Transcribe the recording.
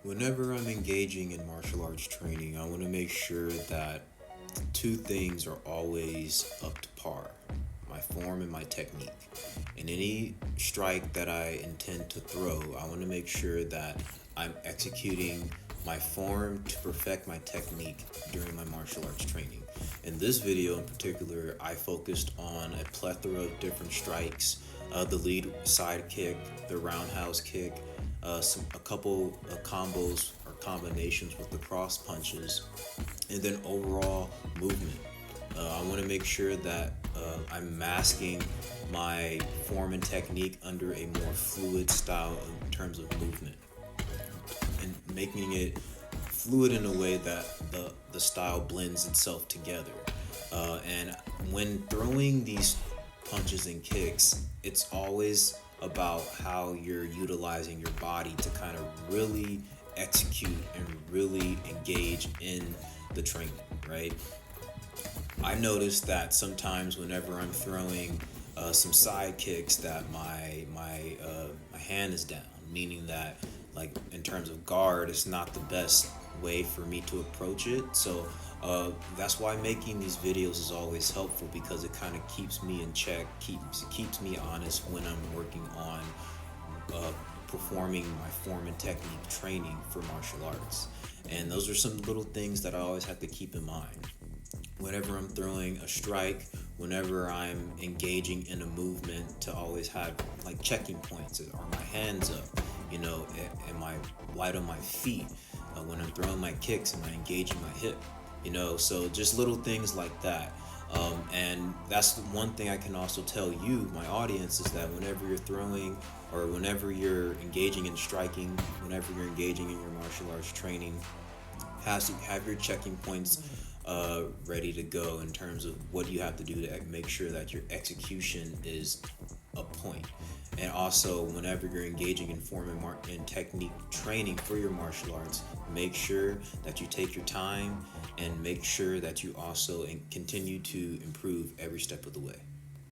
Whenever I'm engaging in martial arts training, I want to make sure that two things are always up to par: my form and my technique. In any strike that I intend to throw, I want to make sure that I'm executing my form to perfect my technique during my martial arts training. In this video in particular, I focused on a plethora of different strikes, the lead side kick, the roundhouse kick, a couple of combos or combinations with the cross punches, and then overall movement. I want to make sure that I'm masking my form and technique under a more fluid style in terms of movement, and making it fluid in a way that the style blends itself together. And when throwing these punches and kicks, it's always about how you're utilizing your body to kind of really execute and really engage in the training, right? I noticed that sometimes whenever I'm throwing some side kicks, that my hand is down, meaning that, like, in terms of guard, it's not the best way for me to approach it. So that's why making these videos is always helpful, because it kind of keeps me in check, keeps me honest when I'm working on performing my form and technique training for martial arts. And those are some little things that I always have to keep in mind whenever I'm throwing a strike, whenever I'm engaging in a movement, to always have like checking points. Are my hands up? Am I light on my feet? When I'm throwing my kicks, am I engaging my hip? So just little things like that. And that's one thing I can also tell you, my audience, is that whenever you're throwing, or whenever you're engaging in striking, whenever you're engaging in your martial arts training, has to have your checking points ready to go in terms of what you have to do to make sure that your execution is a point. And also, whenever you're engaging in form and technique training for your martial arts, make sure that you take your time, and make sure that you also continue to improve every step of the way.